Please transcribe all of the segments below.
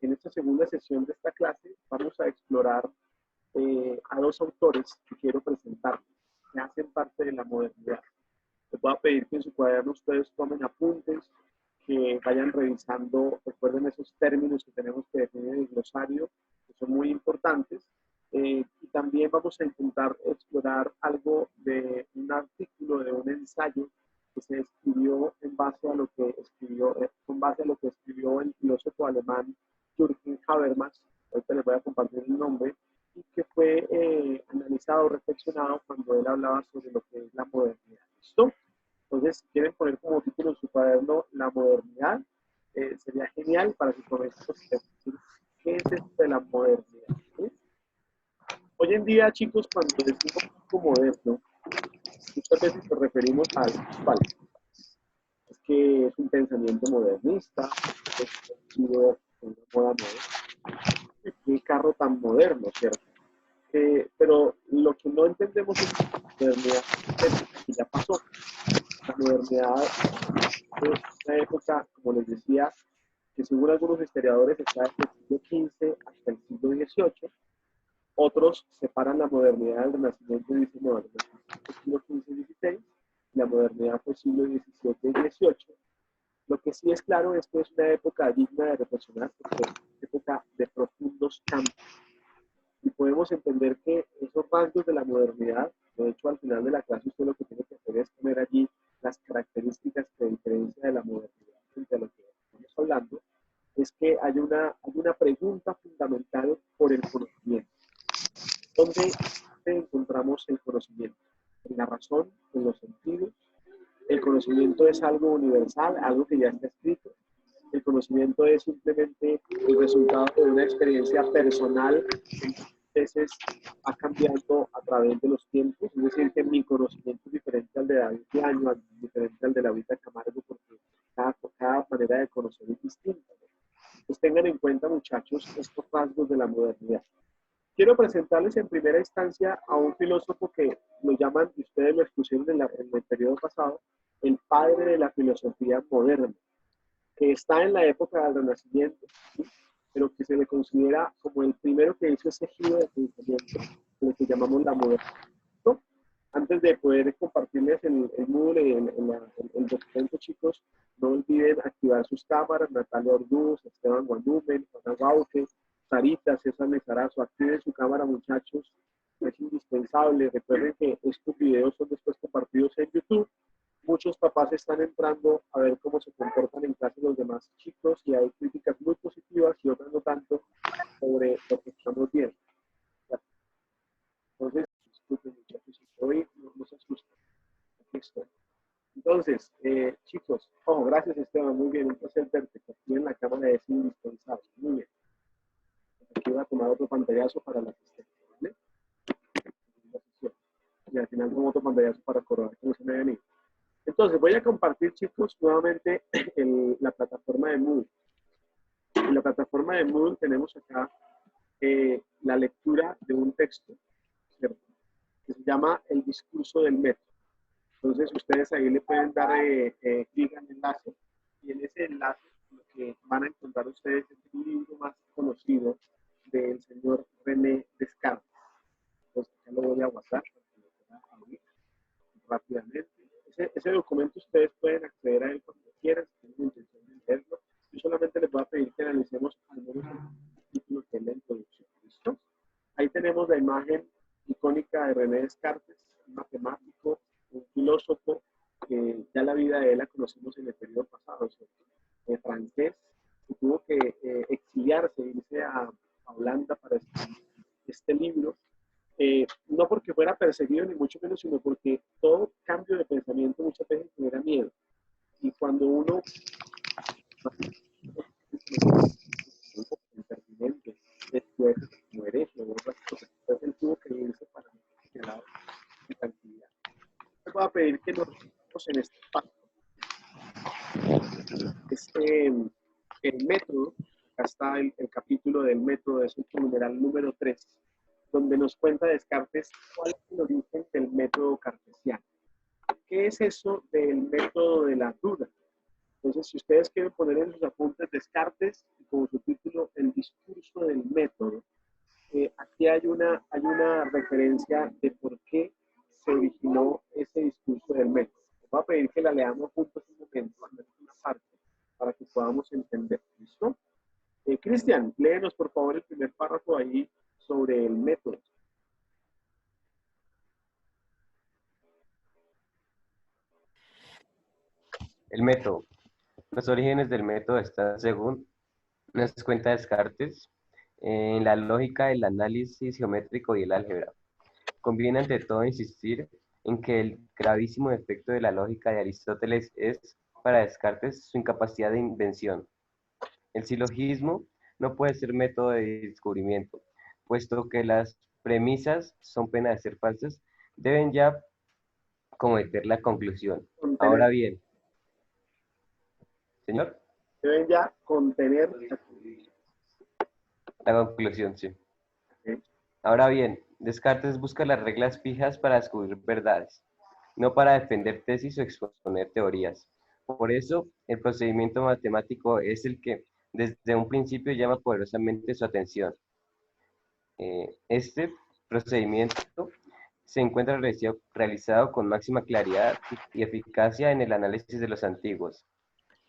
en esta segunda sesión de esta clase vamos a explorar a dos autores que quiero presentar, que hacen parte de la modernidad. Les voy a pedir que en su cuaderno ustedes tomen apuntes, que vayan revisando, recuerden esos términos que tenemos que definir en el glosario, que son muy importantes. Y también vamos a intentar explorar algo de un artículo, de un ensayo que se escribió en base a lo que escribió, con base a lo que escribió el filósofo alemán Jürgen Habermas. Ahorita les voy a compartir el nombre, y que fue analizado, reflexionado cuando él hablaba sobre lo que es la modernidad. ¿Listo? Entonces, si quieren poner como título en su cuaderno la modernidad, sería genial para que comencemos a decir qué es esto de la modernidad. ¿Sí? Hoy en día, chicos, cuando decimos algo moderno, muchas veces nos referimos al cual es que es un pensamiento modernista, es una moda moderna. Qué carro tan moderno, ¿cierto? Pero lo que no entendemos es que la modernidad es que ya pasó. La modernidad es una época, como les decía, que según algunos historiadores está desde el siglo XV hasta el siglo XVIII. Otros separan la modernidad del Renacimiento y dicen, no, el Renacimiento fue siglo XV y XVI, y la modernidad fue siglo XVII y XVIII. Lo que sí es claro es que es una época digna de reflexionar, porque es una época de profundos cambios. Y podemos entender que esos rasgos de la modernidad, de hecho al final de la clase usted lo que tiene que hacer es poner allí las características que diferencian de la modernidad frente a lo que estamos hablando, es que hay una pregunta fundamental por el conocimiento. ¿Dónde encontramos el conocimiento? ¿En la razón? ¿En los sentidos? El conocimiento es algo universal, algo que ya está escrito. El conocimiento es simplemente el resultado de una experiencia personal que muchas veces va cambiando a través de los tiempos. Es decir, que mi conocimiento es diferente al de David Año, diferente al de la Vida Camargo, porque cada manera de conocer es distinta. Pues tengan en cuenta, muchachos, estos rasgos de la modernidad. Quiero presentarles en primera instancia a un filósofo que lo llaman, y ustedes lo expusieron en el periodo pasado, el padre de la filosofía moderna, que está en la época del Renacimiento, ¿sí? Pero que se le considera como el primero que hizo ese giro de pensamiento, lo que llamamos la modernidad. ¿No? Antes de poder compartirles el Moodle y el documento, chicos, no olviden activar sus cámaras. Natalia Orduz, Esteban Guandumen, Juana Bauque, Sarita, César Lezarazo, activen su cámara, muchachos, es indispensable. Recuerden que estos videos son después compartidos en YouTube. Muchos papás están entrando a ver cómo se comportan en clase los demás chicos, y hay críticas muy positivas y otras no tanto sobre lo que estamos viendo. Entonces, disculpen, muchachos, hoy no se asusten. Aquí estoy. Entonces, chicos, ojo, gracias Esteban, muy bien, un placer verte. Aquí en la cámara es indispensable. Muy bien. Aquí voy a tomar otro pantallazo para la asistencia, ¿vale? Y al final tomo otro pantallazo para corroborar que no se me haya ido. Entonces, voy a compartir, chicos, nuevamente la plataforma de Moodle. En la plataforma de Moodle tenemos acá la lectura de un texto, ¿cierto?, que se llama El discurso del método. Entonces, ustedes ahí le pueden dar clic al enlace, y en ese enlace lo que van a encontrar ustedes es el libro más conocido del señor René Descartes. Entonces, ya lo voy a guardar para que lo puedan abrir rápidamente. Ese documento ustedes pueden acceder a él cuando quieran, si tienen intención de leerlo. Yo solamente les voy a pedir que analicemos al menos el título, que es la introducción. ¿Listo? Ahí tenemos la imagen icónica de René Descartes, un matemático, un filósofo, que ya la vida de él la conocimos en el periodo pasado, ¿cierto? Francés, que tuvo que exiliarse, irse a Holanda para escribir este libro. No porque fuera perseguido ni mucho menos, sino porque todo cambio de pensamiento muchas veces genera miedo. Y cuando uno impertinente, después como hereje o otras cosas, entonces él tuvo que irse para señalar de tranquilidad. Les voy a pedir que nos vemos en este espacio. El método, acá está el capítulo del método, es el numeral número 3, donde nos cuenta Descartes cuál es el origen del método cartesiano. ¿Qué es eso del método de la duda? Entonces, si ustedes quieren poner en sus apuntes Descartes, como su título, el discurso del método, aquí hay una referencia de por qué se originó ese discurso del método. Les voy a pedir que la leamos juntos un momento, al menos una parte, para que podamos entender. ¿Listo? Cristian, léenos por favor el primer párrafo ahí sobre el método. El método. Los orígenes del método están, según nos cuenta Descartes, en la lógica, el análisis geométrico y el álgebra. Conviene ante todo insistir en que el gravísimo defecto de la lógica de Aristóteles es, para Descartes, su incapacidad de invención. El silogismo no puede ser método de descubrimiento, puesto que las premisas son pena de ser falsas, deben ya cometer la conclusión. Contener, Ahora bien, señor, deben ya contener. la conclusión, sí. ¿Sí? Ahora bien, Descartes busca las reglas fijas para descubrir verdades, no para defender tesis o exponer teorías. Por eso, el procedimiento matemático es el que desde un principio llama poderosamente su atención. Este procedimiento se encuentra realizado con máxima claridad y eficacia en el análisis de los antiguos.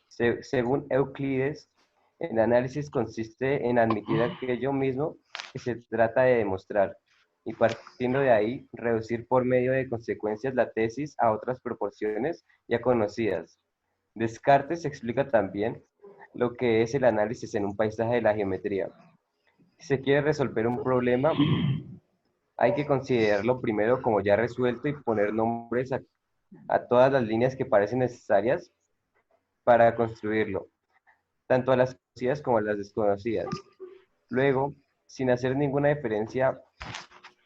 Según Euclides, el análisis consiste en admitir aquello mismo que se trata de demostrar y partiendo de ahí, reducir por medio de consecuencias la tesis a otras proporciones ya conocidas. Descartes explica también lo que es el análisis en un paisaje de la geometría. Si se quiere resolver un problema, hay que considerarlo primero como ya resuelto y poner nombres a todas las líneas que parecen necesarias para construirlo, tanto a las conocidas como a las desconocidas. Luego, sin hacer ninguna diferencia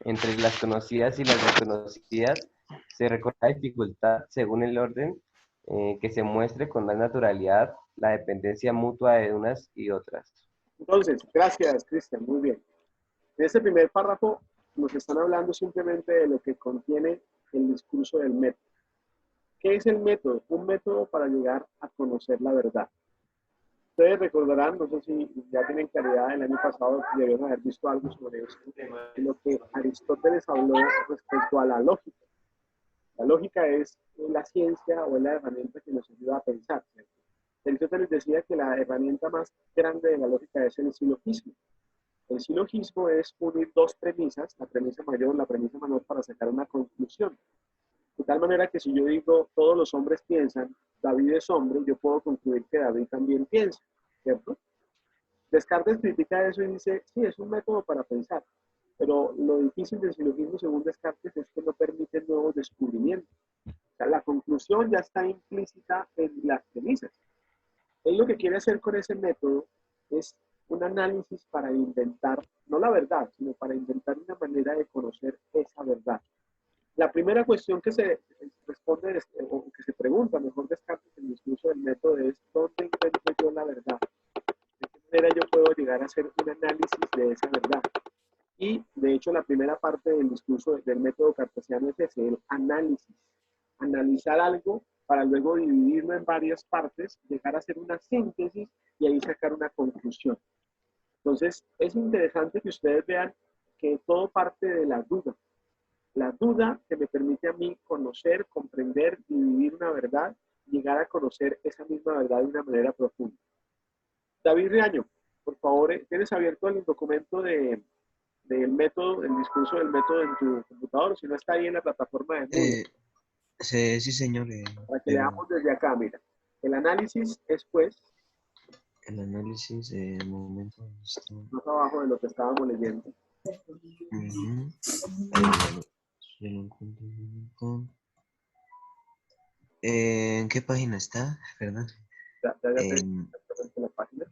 entre las conocidas y las desconocidas, se recorta la dificultad según el orden que se muestre con más naturalidad la dependencia mutua de unas y otras. Entonces, gracias, Cristian, muy bien. En este primer párrafo nos están hablando simplemente de lo que contiene el discurso del método. ¿Qué es el método? Un método para llegar a conocer la verdad. Ustedes recordarán, no sé si ya tienen claridad, el año pasado debieron haber visto algo sobre esto, de lo que Aristóteles habló respecto a la lógica. La lógica es la ciencia o es la herramienta que nos ayuda a pensar, ¿cierto? Aristóteles decía que la herramienta más grande de la lógica es el silogismo. El silogismo es unir dos premisas, la premisa mayor y la premisa menor, para sacar una conclusión. De tal manera que si yo digo todos los hombres piensan, David es hombre, yo puedo concluir que David también piensa, ¿cierto? Descartes critica eso y dice, sí, es un método para pensar, pero lo difícil del silogismo, según Descartes, es que no permite nuevos descubrimientos. O sea, la conclusión ya está implícita en las premisas. Él lo que quiere hacer con ese método es un análisis para inventar, no la verdad, sino para inventar una manera de conocer esa verdad. La primera cuestión que se responde, o que se pregunta, mejor Descartes, en el discurso del método es, ¿dónde encuentro yo la verdad? ¿De qué manera yo puedo llegar a hacer un análisis de esa verdad? Y, de hecho, la primera parte del discurso del método cartesiano es ese, el análisis. Analizar algo para luego dividirlo en varias partes, llegar a hacer una síntesis y ahí sacar una conclusión. Entonces, es interesante que ustedes vean que todo parte de la duda. La duda que me permite a mí conocer, comprender, dividir una verdad, llegar a conocer esa misma verdad de una manera profunda. David Riaño, por favor, ¿tienes abierto el documento del método, el discurso del método en tu computador? Si no, está ahí en la plataforma de Moodle. Sí, sí, señor. Para que leamos desde acá, mira. El análisis es, pues, El análisis, momento. más abajo de lo que estábamos leyendo. Ya lo encuentro. ¿En qué página está? Perdón. Ya te exactamente la página.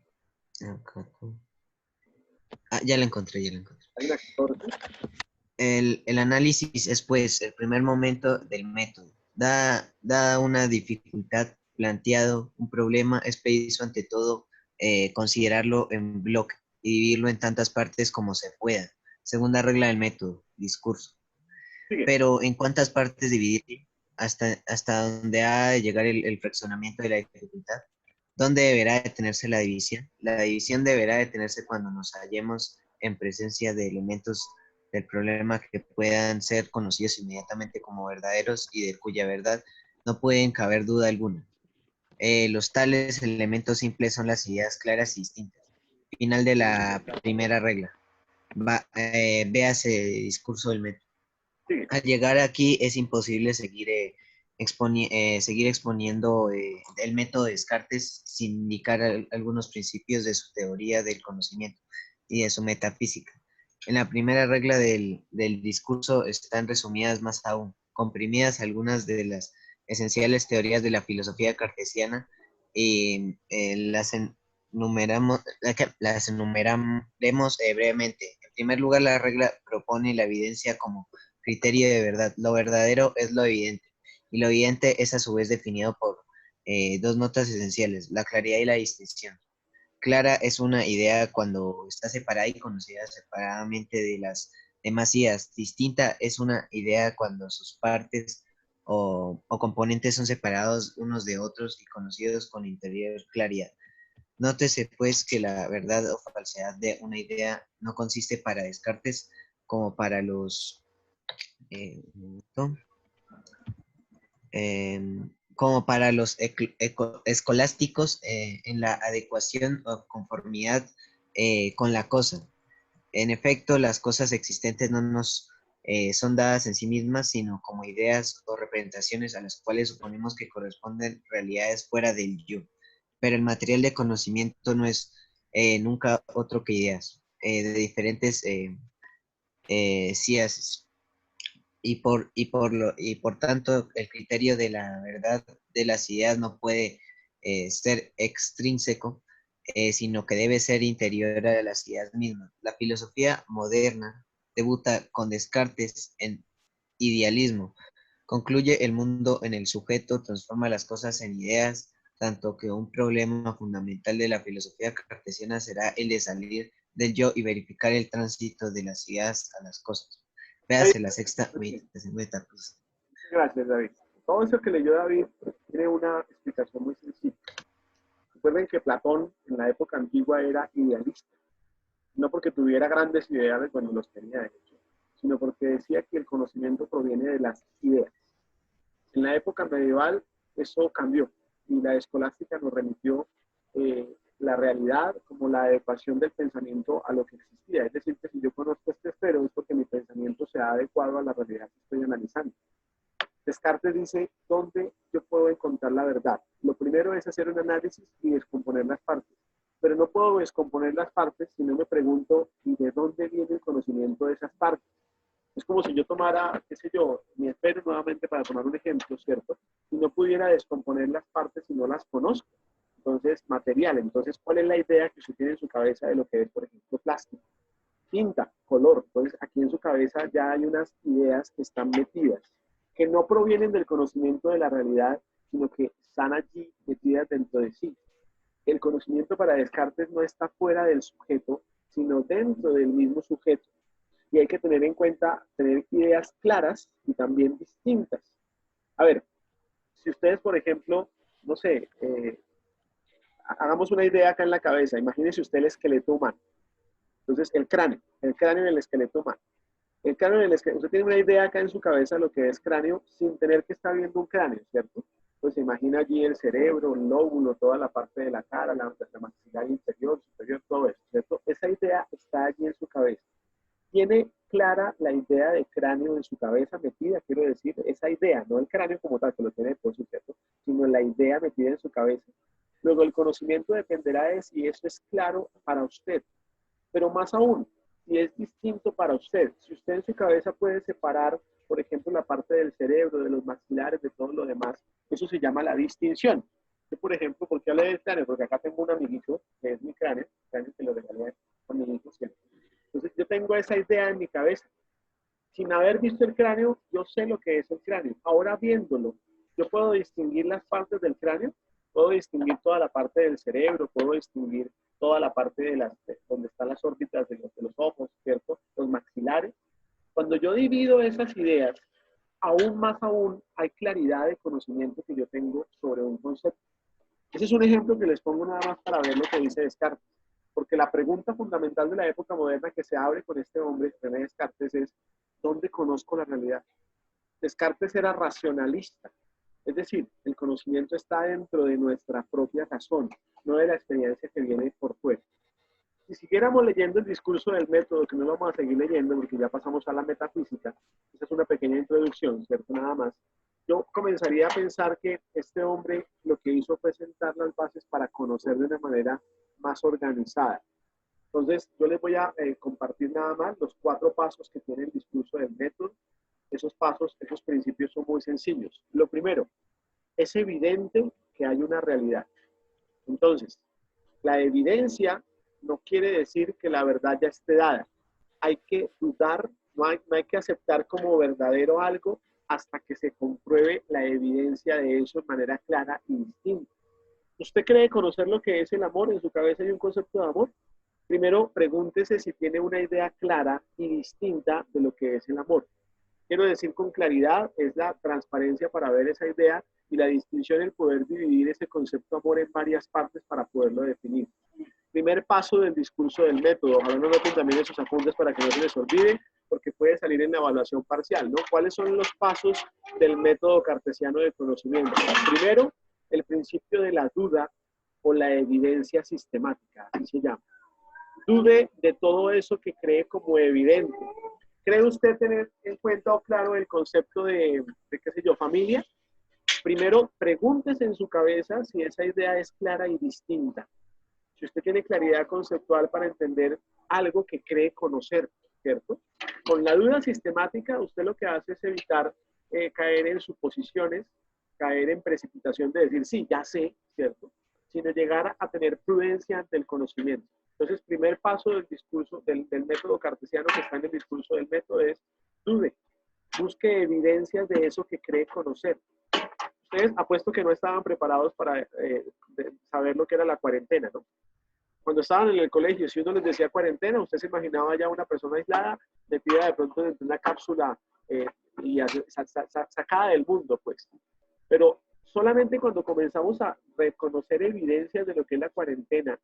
Ya la encontré, Página 14. El análisis es, pues, el primer momento del método. Da una dificultad planteado, un problema, es preciso ante todo considerarlo en bloque y dividirlo en tantas partes como se pueda. Segunda regla del método, discurso. Sigue. Pero ¿en cuántas partes dividir? Hasta donde ha de llegar el fraccionamiento de la dificultad. ¿Dónde deberá detenerse la división? La división deberá detenerse cuando nos hallemos en presencia de elementos del problema que puedan ser conocidos inmediatamente como verdaderos y de cuya verdad no pueden caber duda alguna. Los tales elementos simples son las ideas claras y distintas. Final de la primera regla. Véase discurso del método. Sí, Al llegar aquí es imposible seguir exponiendo el método de Descartes sin indicar algunos principios de su teoría del conocimiento y de su metafísica. En la primera regla del discurso están resumidas más aún, comprimidas algunas de las esenciales teorías de la filosofía cartesiana y las enumeraremos brevemente. En primer lugar, la regla propone la evidencia como criterio de verdad. Lo verdadero es lo evidente, y lo evidente es a su vez definido por dos notas esenciales, la claridad y la distinción. Clara es una idea cuando está separada y conocida separadamente de las demás ideas. Distinta es una idea cuando sus partes o componentes son separados unos de otros y conocidos con interior claridad. Nótese, pues, que la verdad o falsedad de una idea no consiste para Descartes como para los ¿no? Como para los escolásticos en la adecuación o conformidad con la cosa. En efecto, las cosas existentes no nos son dadas en sí mismas, sino como ideas o representaciones a las cuales suponemos que corresponden realidades fuera del yo. Pero el material de conocimiento no es nunca otro que ideas de diferentes ciencias y por tanto el criterio de la verdad de las ideas no puede ser extrínseco, sino que debe ser interior a las ideas mismas. La filosofía moderna debuta con Descartes en idealismo, concluye el mundo en el sujeto, transforma las cosas en ideas, tanto que un problema fundamental de la filosofía cartesiana será el de salir del yo y verificar el tránsito de las ideas a las cosas. David, Véase la sexta meditación metafísica. gracias, David. Todo eso que leyó David tiene una explicación muy sencilla. Recuerden que Platón en la época antigua era idealista, no porque tuviera grandes ideales, bueno, los tenía de hecho, sino porque decía que el conocimiento proviene de las ideas. En la época medieval eso cambió y la escolástica nos remitió la realidad como la adecuación del pensamiento a lo que existía. Es decir, que si yo conozco este esfero es porque mi pensamiento se ha adecuado a la realidad que estoy analizando. Descartes dice, ¿dónde yo puedo encontrar la verdad? Lo primero es hacer un análisis y descomponer las partes. Pero no puedo descomponer las partes si no me pregunto, ¿y de dónde viene el conocimiento de esas partes? Es como si yo tomara, qué sé yo, mi esfero nuevamente para tomar un ejemplo, ¿cierto? Y no pudiera descomponer las partes si no las conozco. Entonces, material. Entonces, ¿cuál es la idea que usted tiene en su cabeza de lo que es, por ejemplo, plástico? Tinta, color. Entonces, aquí en su cabeza ya hay unas ideas que están metidas, que no provienen del conocimiento de la realidad, sino que están allí metidas dentro de sí. El conocimiento para Descartes no está fuera del sujeto, sino dentro del mismo sujeto. Y hay que tener en cuenta, tener ideas claras y también distintas. A ver, si ustedes, por ejemplo, no sé, hagamos una idea acá en la cabeza, imagínense usted el esqueleto humano. Entonces, el cráneo en el esqueleto humano. El cráneo en el esqueleto, usted tiene una idea acá en su cabeza de lo que es cráneo sin tener que estar viendo un cráneo, ¿cierto? Pues se imagina allí el cerebro, el lóbulo, toda la parte de la cara, la maxilar inferior, superior, todo eso, ¿cierto? Esa idea está allí en su cabeza. Tiene clara la idea de cráneo en su cabeza metida, quiero decir, esa idea, no el cráneo como tal, que lo tiene por supuesto, sino la idea metida en su cabeza. Luego el conocimiento dependerá de si eso es claro para usted, pero más aún, si es distinto para usted, si usted en su cabeza puede separar, por ejemplo, la parte del cerebro, de los maxilares, de todo lo demás, eso se llama la distinción. Yo, por ejemplo, ¿por qué hablé del cráneo? Porque acá tengo un amiguito, que es mi cráneo que lo regalé a mi hijo siempre. Entonces yo tengo esa idea en mi cabeza. Sin haber visto el cráneo, yo sé lo que es el cráneo. Ahora viéndolo, yo puedo distinguir las partes del cráneo, puedo distinguir toda la parte del cerebro, puedo distinguir toda la parte donde están las órbitas de los ojos, ¿cierto? Los maxilares. Cuando yo divido esas ideas, aún más aún hay claridad de conocimiento que yo tengo sobre un concepto. Ese es un ejemplo que les pongo nada más para ver lo que dice Descartes. Porque la pregunta fundamental de la época moderna que se abre con este hombre, René Descartes, es ¿dónde conozco la realidad? Descartes era racionalista, es decir, el conocimiento está dentro de nuestra propia razón, no de la experiencia que viene por fuera. Si siguiéramos leyendo el discurso del método, que no lo vamos a seguir leyendo porque ya pasamos a la metafísica, esa es una pequeña introducción, ¿cierto? Nada más. Yo comenzaría a pensar que este hombre lo que hizo fue sentar las bases para conocer de una manera más organizada. Entonces, yo les voy a compartir nada más los 4 pasos que tiene el discurso del método. Esos pasos, esos principios son muy sencillos. Lo primero, es evidente que hay una realidad. Entonces, la evidencia no quiere decir que la verdad ya esté dada. Hay que dudar, no hay que aceptar como verdadero algo hasta que se compruebe la evidencia de eso de manera clara y distinta. ¿Usted cree conocer lo que es el amor? ¿En su cabeza hay un concepto de amor? Primero, pregúntese si tiene una idea clara y distinta de lo que es el amor. Quiero decir con claridad, es la transparencia para ver esa idea y la distinción, el poder dividir ese concepto de amor en varias partes para poderlo definir. Primer paso del discurso del método. Ojalá no noten también esos apuntes para que no se les olvide, porque puede salir en la evaluación parcial, ¿no? ¿Cuáles son los pasos del método cartesiano de conocimiento? Primero, el principio de la duda o la evidencia sistemática, así se llama. Dude de todo eso que cree como evidente. ¿Cree usted tener en cuenta o claro el concepto de qué sé yo, familia? Primero, pregúntese en su cabeza si esa idea es clara y distinta. Si usted tiene claridad conceptual para entender algo que cree conocer, ¿cierto? Con la duda sistemática, usted lo que hace es evitar caer en suposiciones, caer en precipitación de decir, sí, ya sé, ¿cierto? Sino llegar a tener prudencia ante el conocimiento. Entonces, primer paso del discurso, del método cartesiano que está en el discurso del método es dude, busque evidencias de eso que cree conocer. Ustedes apuesto que no estaban preparados para saber lo que era la cuarentena, ¿no? Cuando estaban en el colegio, si uno les decía cuarentena, usted se imaginaba ya una persona aislada, metida de pronto dentro de una cápsula y sacada del mundo, pues. Pero solamente cuando comenzamos a reconocer evidencias de lo que es la cuarentena,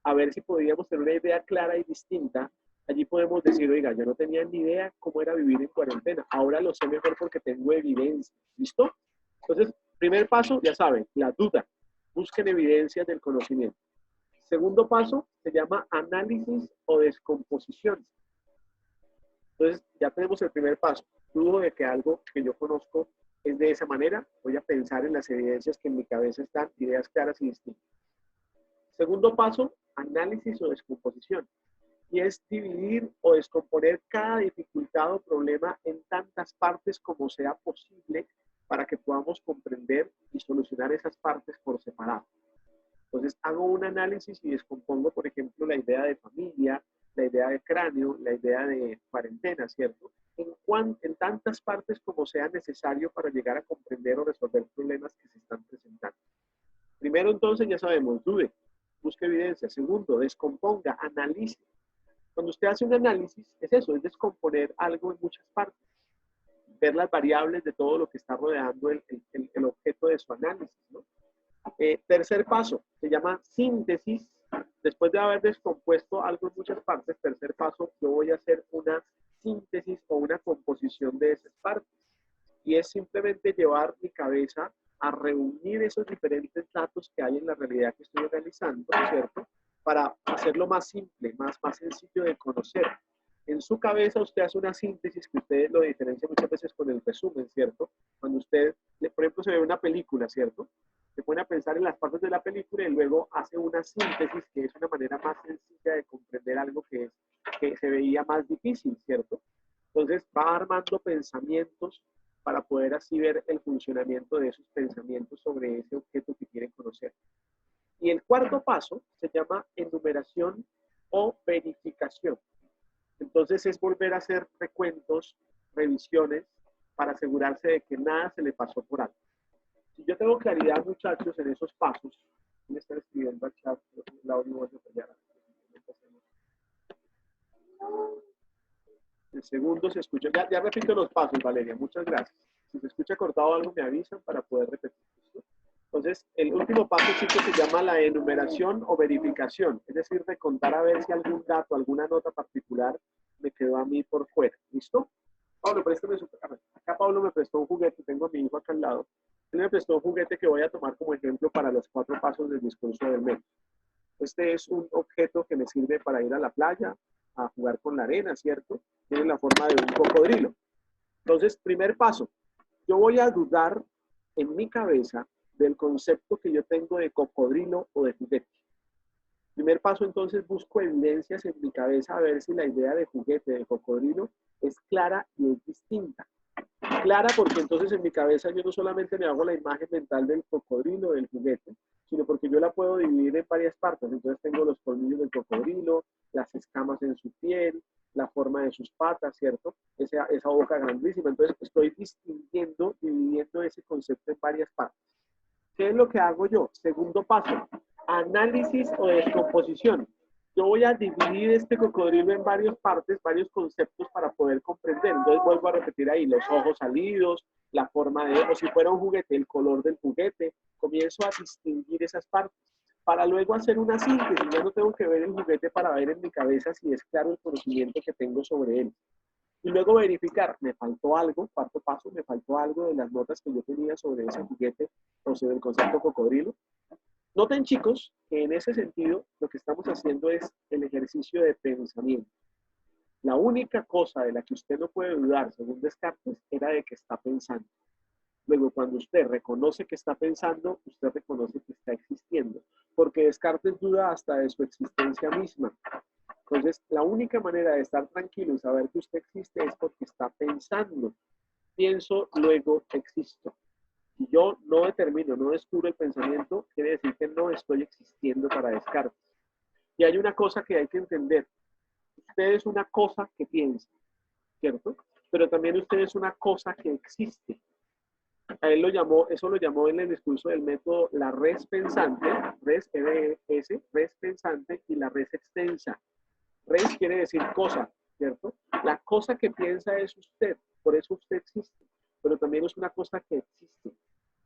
a ver si podíamos tener una idea clara y distinta, allí podemos decir, oiga, yo no tenía ni idea cómo era vivir en cuarentena, ahora lo sé mejor porque tengo evidencia, ¿listo? Entonces, primer paso, ya saben, la duda, busquen evidencias del conocimiento. Segundo paso se llama análisis o descomposición. Entonces, ya tenemos el primer paso. Dudo de que algo que yo conozco es de esa manera, voy a pensar en las evidencias que en mi cabeza están, ideas claras y distintas. Segundo paso, análisis o descomposición. Y es dividir o descomponer cada dificultad o problema en tantas partes como sea posible para que podamos comprender y solucionar esas partes por separado. Entonces, hago un análisis y descompongo, por ejemplo, la idea de familia, la idea de cráneo, la idea de cuarentena, ¿cierto? En tantas partes como sea necesario para llegar a comprender o resolver problemas que se están presentando. Primero, entonces, ya sabemos, dude, busque evidencia. Segundo, descomponga, analice. Cuando usted hace un análisis, es eso, es descomponer algo en muchas partes. Ver las variables de todo lo que está rodeando el objeto de su análisis, ¿no? Tercer paso, se llama síntesis. Después de haber descompuesto algo en muchas partes, tercer paso, yo voy a hacer una síntesis o una composición de esas partes. Y es simplemente llevar mi cabeza a reunir esos diferentes datos que hay en la realidad que estoy analizando, ¿cierto? Para hacerlo más simple, más sencillo de conocer. En su cabeza usted hace una síntesis que usted lo diferencia muchas veces con el resumen, ¿cierto? Cuando usted, por ejemplo, se ve una película, ¿cierto? Se pone a pensar en las partes de la película y luego hace una síntesis que es una manera más sencilla de comprender algo que se veía más difícil, ¿cierto? Entonces va armando pensamientos para poder así ver el funcionamiento de esos pensamientos sobre ese objeto que quieren conocer. Y el cuarto paso se llama enumeración o verificación. Entonces es volver a hacer recuentos, revisiones, para asegurarse de que nada se le pasó por alto. Si yo tengo claridad, muchachos, en esos pasos, voy a estar escribiendo al chat, la audio voy a fallar. El segundo se escucha, ya repito los pasos, Valeria, muchas gracias. Si se escucha cortado algo, me avisan para poder repetir. Entonces, el último paso, chicos, se llama la enumeración o verificación, es decir, de contar a ver si algún dato, alguna nota particular me quedó a mí por fuera. ¿Listo? Pablo, préstame su cámara. Acá Pablo me prestó un juguete, tengo a mi hijo acá al lado. Él me prestó un juguete que voy a tomar como ejemplo para los 4 pasos del discurso del método. Este es un objeto que me sirve para ir a la playa, a jugar con la arena, ¿cierto? Tiene la forma de un cocodrilo. Entonces, primer paso, yo voy a dudar en mi cabeza del concepto que yo tengo de cocodrilo o de juguete. Primer paso, entonces, busco evidencias en mi cabeza a ver si la idea de juguete, de cocodrilo, es clara y es distinta. Clara porque entonces en mi cabeza yo no solamente me hago la imagen mental del cocodrilo, del juguete, sino porque yo la puedo dividir en varias partes. Entonces tengo los colmillos del cocodrilo, las escamas en su piel, la forma de sus patas, ¿cierto? Esa boca grandísima. Entonces estoy distinguiendo, dividiendo ese concepto en varias partes. ¿Qué es lo que hago yo? Segundo paso, análisis o descomposición. Yo voy a dividir este cocodrilo en varias partes, varios conceptos para poder comprender. Entonces vuelvo a repetir ahí, los ojos salidos, la forma de, o si fuera un juguete, el color del juguete. Comienzo a distinguir esas partes para luego hacer una síntesis. Ya no tengo que ver el juguete para ver en mi cabeza si es claro el conocimiento que tengo sobre él. Y luego verificar, me faltó algo, cuarto paso, me faltó algo de las notas que yo tenía sobre ese juguete o sobre el concepto cocodrilo. Noten, chicos, que en ese sentido lo que estamos haciendo es el ejercicio de pensamiento. La única cosa de la que usted no puede dudar, según Descartes, era de que está pensando. Luego, cuando usted reconoce que está pensando, usted reconoce que está existiendo, porque Descartes duda hasta de su existencia misma. Entonces, la única manera de estar tranquilo y saber que usted existe es porque está pensando. Pienso, luego existo. Si yo no determino, no descubro el pensamiento, quiere decir que no estoy existiendo para Descartes. Y hay una cosa que hay que entender. Usted es una cosa que piensa, ¿cierto? Pero también usted es una cosa que existe. A él lo llamó, eso lo llamó en el discurso del método la res pensante, res, R-E-S, res pensante y la res extensa. Res quiere decir cosa, ¿cierto? La cosa que piensa es usted, por eso usted existe, pero también es una cosa que existe.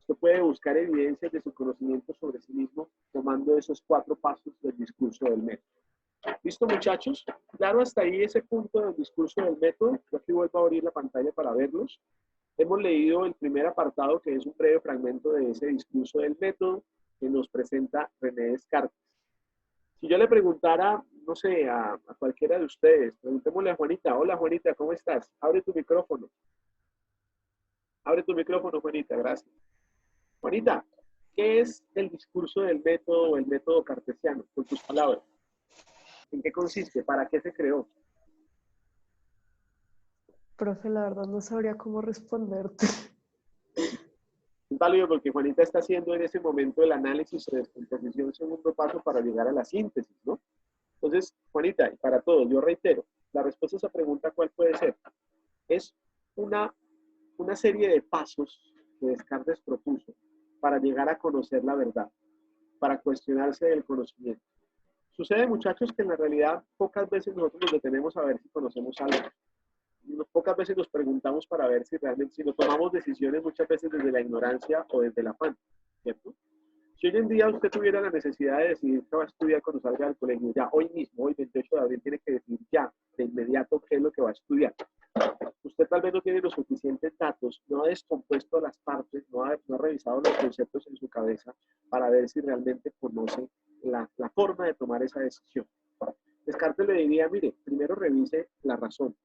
Usted puede buscar evidencias de su conocimiento sobre sí mismo tomando esos 4 pasos del discurso del método. ¿Listo, muchachos? Claro, hasta ahí ese punto del discurso del método. Yo aquí vuelvo a abrir la pantalla para verlos. Hemos leído el primer apartado, que es un breve fragmento de ese discurso del método que nos presenta René Descartes. Si yo le preguntara, no sé, a cualquiera de ustedes, preguntémosle a Juanita. Hola, Juanita, ¿cómo estás? Abre tu micrófono. Abre tu micrófono, Juanita, gracias. Juanita, ¿qué es el discurso del método o el método cartesiano? Con tus palabras. ¿En qué consiste? ¿Para qué se creó? Profe, la verdad no sabría cómo responderte. Es válido porque Juanita está haciendo en ese momento el análisis o descomposición, segundo paso para llegar a la síntesis, ¿no? Entonces, Juanita, y para todos, yo reitero, la respuesta a esa pregunta, ¿cuál puede ser? Es una serie de pasos que Descartes propuso para llegar a conocer la verdad, para cuestionarse del conocimiento. Sucede, muchachos, que en la realidad pocas veces nosotros nos detenemos a ver si conocemos algo. Pocas veces nos preguntamos para ver si realmente, si nos tomamos decisiones muchas veces desde la ignorancia o desde el afán, ¿cierto? Si hoy en día usted tuviera la necesidad de decidir qué va a estudiar cuando salga del colegio, ya hoy mismo, hoy 28 de abril, tiene que decidir ya, de inmediato, qué es lo que va a estudiar. Usted tal vez no tiene los suficientes datos, no ha descompuesto las partes, no ha revisado los conceptos en su cabeza para ver si realmente conoce la forma de tomar esa decisión. Descartes le diría, mire, primero revise la razón.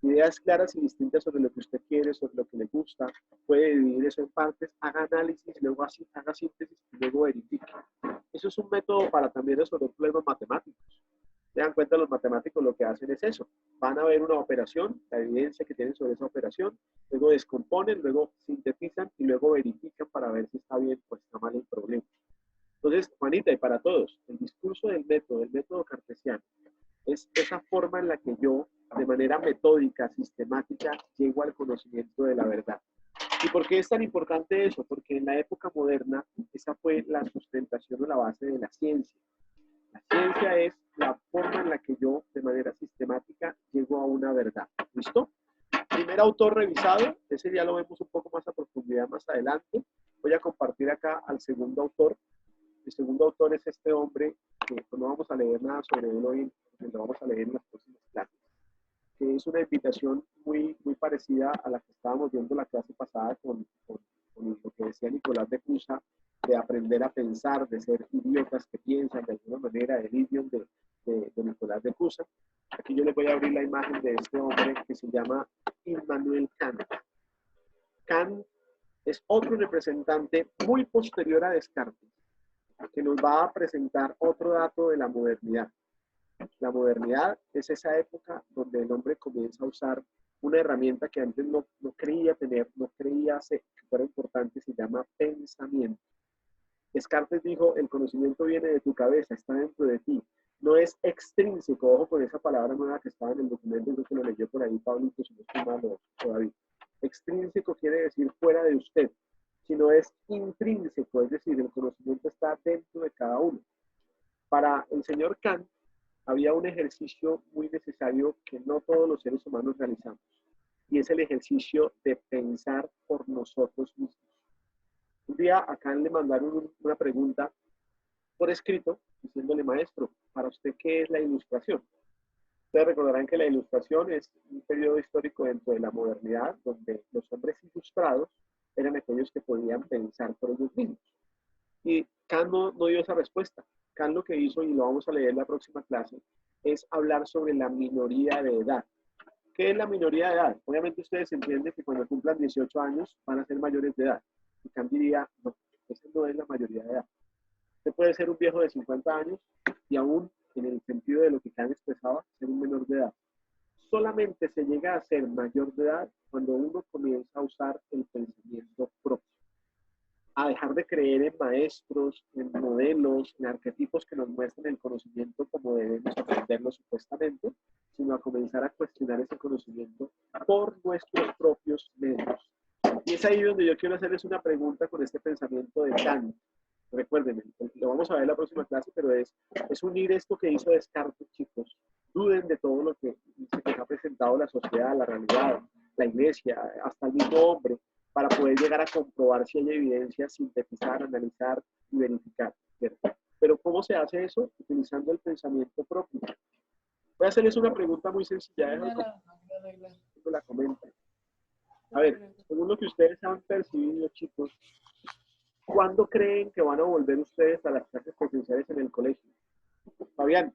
Ideas claras y distintas sobre lo que usted quiere, sobre lo que le gusta, puede dividir eso en partes, haga análisis, luego haga síntesis y luego verifique. Eso es un método para también resolver problemas matemáticos. Se dan cuenta los matemáticos lo que hacen es eso. Van a ver una operación, la evidencia que tienen sobre esa operación, luego descomponen, luego sintetizan y luego verifican para ver si está bien o está mal el problema. Entonces, Juanita, y para todos, el discurso del método cartesiano, es esa forma en la que yo, de manera metódica, sistemática, llego al conocimiento de la verdad. ¿Y por qué es tan importante eso? Porque en la época moderna, esa fue la sustentación o la base de la ciencia. La ciencia es la forma en la que yo, de manera sistemática, llego a una verdad. ¿Listo? Primer autor revisado, ese ya lo vemos un poco más a profundidad más adelante. Voy a compartir acá al segundo autor. El segundo autor es este hombre, que no vamos a leer nada sobre él hoy, lo vamos a leer en las próximas clases, que es una invitación muy parecida a la que estábamos viendo la clase pasada con lo que decía Nicolás de Cusa, de aprender a pensar, de ser idiotas que piensan de alguna manera, el idioma de Nicolás de Cusa. Aquí yo les voy a abrir la imagen de este hombre que se llama Immanuel Kant. Kant es otro representante muy posterior a Descartes, que nos va a presentar otro dato de la modernidad. La modernidad es esa época donde el hombre comienza a usar una herramienta que antes no creía tener, no creía que fuera importante, se llama pensamiento. Descartes dijo, el conocimiento viene de tu cabeza, está dentro de ti, no es extrínseco. Ojo con esa palabra nueva que estaba en el documento, creo que lo leyó por ahí Pablito, si no estoy mal, todavía. Extrínseco quiere decir fuera de usted, sino es intrínseco, es decir, el conocimiento está dentro de cada uno. Para el señor Kant, había un ejercicio muy necesario que no todos los seres humanos realizamos, y es el ejercicio de pensar por nosotros mismos. Un día a Kant le mandaron una pregunta por escrito, diciéndole, maestro, para usted, ¿qué es la ilustración? Ustedes recordarán que la ilustración es un periodo histórico dentro de la modernidad, donde los hombres ilustrados eran aquellos que podían pensar por ellos mismos. Y Kant no dio esa respuesta. Kant lo que hizo, y lo vamos a leer en la próxima clase, es hablar sobre la minoría de edad. ¿Qué es la minoría de edad? Obviamente ustedes entienden que cuando cumplan 18 años van a ser mayores de edad. Y Kant diría, no, esa no es la mayoría de edad. Usted puede ser un viejo de 50 años y aún, en el sentido de lo que Kant expresaba, ser un menor de edad. Solamente se llega a ser mayor de edad cuando uno comienza a usar el pensamiento propio, a dejar de creer en maestros, en modelos, en arquetipos que nos muestran el conocimiento como debemos aprenderlo supuestamente, sino a comenzar a cuestionar ese conocimiento por nuestros propios medios. Y es ahí donde yo quiero hacerles una pregunta con este pensamiento de Kant. Recuerden, lo vamos a ver en la próxima clase, pero es unir esto que hizo Descartes, chicos. Duden de todo lo que se ha presentado la sociedad, la realidad, la iglesia, hasta el mismo hombre, para poder llegar a comprobar si hay evidencia, sintetizar, analizar y verificar, ¿cierto? Pero ¿cómo se hace eso? Utilizando el pensamiento propio. Voy a hacerles una pregunta muy sencilla, la comento. A ver, según lo que ustedes han percibido, chicos, ¿cuándo creen que van a volver ustedes a las clases presenciales en el colegio? Fabián,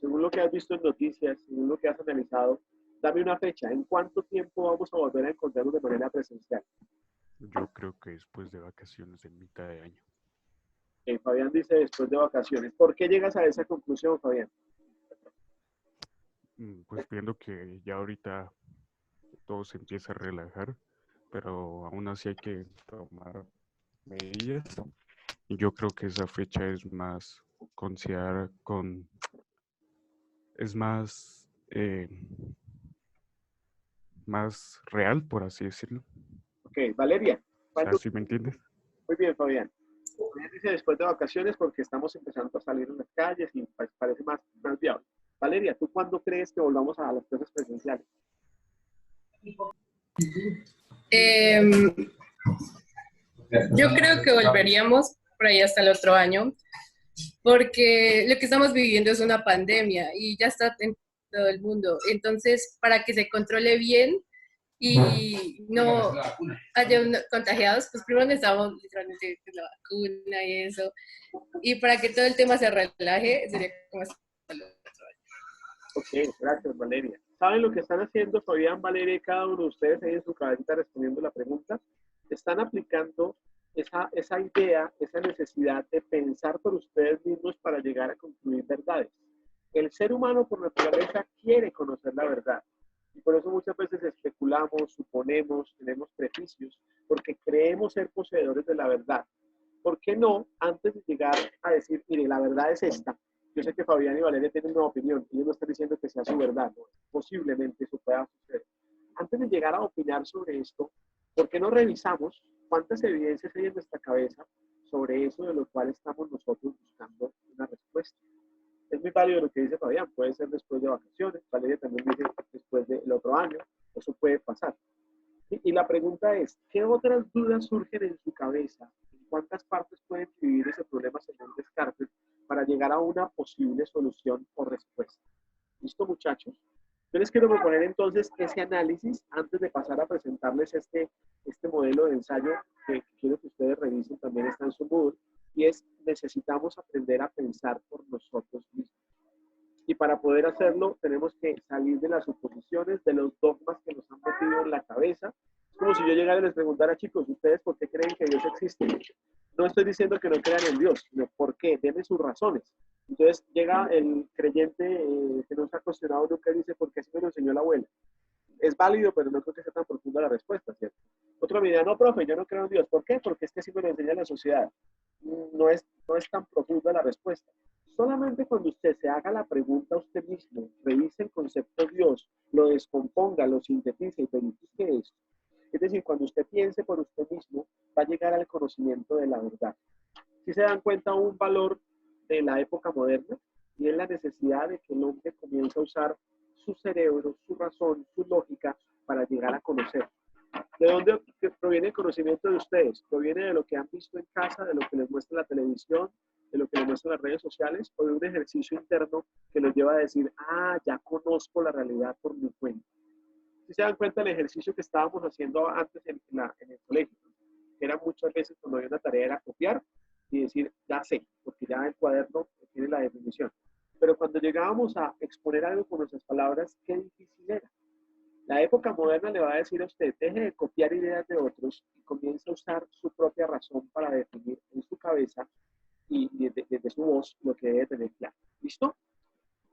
según lo que has visto en noticias, según lo que has analizado, dame una fecha. ¿En cuánto tiempo vamos a volver a encontrarnos de manera presencial? Yo creo que después de vacaciones en mitad de año. Fabián dice después de vacaciones. ¿Por qué llegas a esa conclusión, Fabián? Pues viendo que ya ahorita todo se empieza a relajar, pero aún así hay que tomar medidas. Y yo creo que esa fecha es más considerada es más real, por así decirlo. Ok, Valeria. O sea, ¿sí me entiendes? Muy bien, Fabián. Fabián dice después de vacaciones porque estamos empezando a salir en las calles y parece más viable. Valeria, ¿tú cuándo crees que volvamos a las clases presenciales? Yo creo que volveríamos por ahí hasta el otro año, porque lo que estamos viviendo es una pandemia y ya está en todo el mundo. Entonces, para que se controle bien y no haya contagiados, pues primero necesitamos literalmente la vacuna y eso. Y para que todo el tema se relaje, sería como hasta el otro año. Ok, gracias, Valeria. ¿Saben lo que están haciendo Fabián, Valeria y cada uno de ustedes ahí en su cabecita respondiendo la pregunta? Están aplicando esa idea, esa necesidad de pensar por ustedes mismos para llegar a concluir verdades. El ser humano por naturaleza quiere conocer la verdad. Y por eso muchas veces especulamos, suponemos, tenemos prejuicios, porque creemos ser poseedores de la verdad. ¿Por qué no, antes de llegar a decir, mire, la verdad es esta? Yo sé que Fabián y Valeria tienen una opinión, ellos no están diciendo que sea su verdad, ¿no? Posiblemente eso pueda suceder. Antes de llegar a opinar sobre esto, ¿por qué no revisamos cuántas evidencias hay en nuestra cabeza sobre eso de lo cual estamos nosotros buscando una respuesta? Es muy válido lo que dice Fabián, puede ser después de vacaciones, Valeria también dice después del otro año, eso puede pasar. Y la pregunta es, ¿qué otras dudas surgen en su cabeza? ¿En cuántas partes pueden dividir ese problema según Descartes para llegar a una posible solución o respuesta? ¿Listo, muchachos? Yo les quiero proponer entonces ese análisis antes de pasar a presentarles este modelo de ensayo que quiero que ustedes revisen, también está en su Moodle, y es, necesitamos aprender a pensar por nosotros mismos. Y para poder hacerlo, tenemos que salir de las suposiciones, de los dogmas que nos han metido en la cabeza. Es como si yo llegara y les preguntara, chicos, ¿ustedes por qué creen que Dios existe? No estoy diciendo que no crean en Dios, sino ¿por qué? Denme sus razones. Entonces llega el creyente que no se ha cuestionado nunca y dice, ¿por qué así me lo enseñó la abuela? Es válido, pero no creo que sea tan profunda la respuesta, ¿cierto? Otro me dirá, no, profe, yo no creo en Dios. ¿Por qué? Porque es que así me lo enseña la sociedad. No es tan profunda la respuesta. Solamente cuando usted se haga la pregunta a usted mismo, revise el concepto Dios, lo descomponga, lo sintetice y verifique eso. Es decir, cuando usted piense por usted mismo, va a llegar al conocimiento de la verdad. Si se dan cuenta un valor de la época moderna, y es la necesidad de que el hombre comience a usar su cerebro, su razón, su lógica para llegar a conocer. ¿De dónde proviene el conocimiento de ustedes? ¿Proviene de lo que han visto en casa, de lo que les muestra la televisión, de lo que les muestran las redes sociales, o de un ejercicio interno que los lleva a decir, ah, ya conozco la realidad por mi cuenta? Si se dan cuenta del ejercicio que estábamos haciendo antes en el colegio, que era muchas veces cuando había una tarea era copiar y decir, ya sé, porque ya el cuaderno tiene la definición. Pero cuando llegábamos a exponer algo con nuestras palabras, qué difícil era. La época moderna le va a decir a usted, deje de copiar ideas de otros y comience a usar su propia razón para definir en su cabeza y desde su voz lo que debe tener claro. ¿Listo?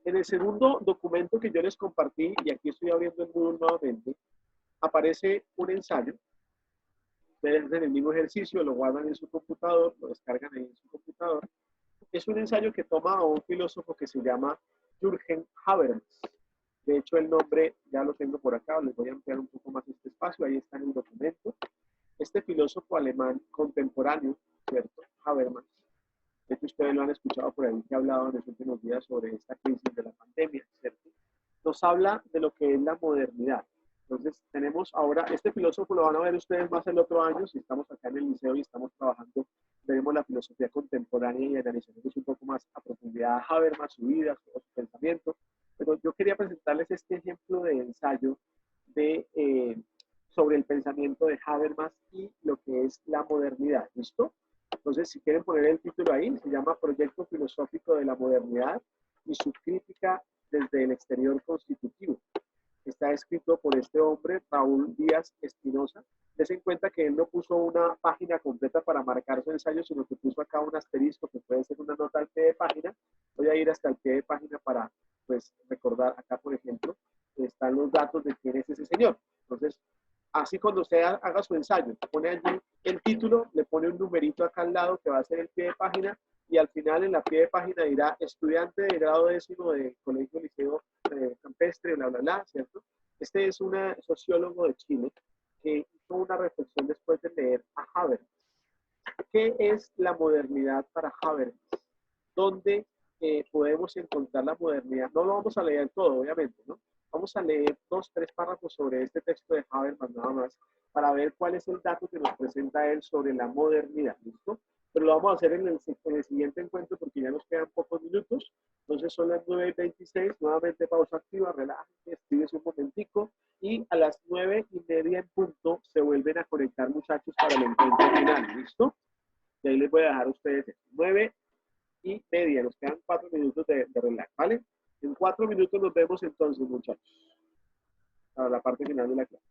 En el segundo documento que yo les compartí, y aquí estoy abriendo el Moodle nuevamente, aparece un ensayo. Ustedes hacen el mismo ejercicio, lo guardan en su computador, lo descargan ahí en su computador. Es un ensayo que toma a un filósofo que se llama Jürgen Habermas. De hecho, el nombre ya lo tengo por acá, les voy a ampliar un poco más este espacio, ahí está en el documento. Este filósofo alemán contemporáneo, ¿cierto? Habermas. De hecho, ustedes lo han escuchado por ahí que ha hablado en los últimos días sobre esta crisis de la pandemia, ¿cierto? Nos habla de lo que es la modernidad. Entonces, tenemos ahora, este filósofo lo van a ver ustedes más el otro año, si estamos acá en el liceo y estamos trabajando, veremos la filosofía contemporánea y analizaremos un poco más a profundidad a Habermas, su vida, su pensamiento. Pero yo quería presentarles este ejemplo de ensayo sobre el pensamiento de Habermas y lo que es la modernidad. ¿Listo? Entonces, si quieren poner el título ahí, se llama Proyecto Filosófico de la Modernidad y su crítica desde el exterior constitutivo. Está escrito por este hombre, Raúl Díaz Espinosa. Des en cuenta que él no puso una página completa para marcar su ensayo, sino que puso acá un asterisco que puede ser una nota al pie de página. Voy a ir hasta el pie de página para pues, recordar acá, por ejemplo, están los datos de quién es ese señor. Entonces, así cuando usted haga su ensayo, pone allí el título, le pone un numerito acá al lado que va a ser el pie de página, y al final en la pie de página dirá estudiante de grado 10º de Colegio Liceo Campestre, bla, bla, bla, ¿cierto? Este es un sociólogo de Chile que hizo una reflexión después de leer a Habermas. ¿Qué es la modernidad para Habermas? ¿Dónde podemos encontrar la modernidad? No lo vamos a leer todo, obviamente, ¿no? Vamos a leer 2, 3 párrafos sobre este texto de Habermas nada más para ver cuál es el dato que nos presenta él sobre la modernidad, ¿listo? Pero lo vamos a hacer en el siguiente encuentro porque ya nos quedan pocos minutos. Entonces son las 9:26, nuevamente pausa activa, relájense, escríbese un momentico y a las 9:30 en punto se vuelven a conectar, muchachos, para el encuentro final, ¿listo? Y ahí les voy a dejar a ustedes 9:30, nos quedan 4 minutos de relax, ¿vale? En 4 minutos nos vemos entonces, muchachos, para la parte final de la clase.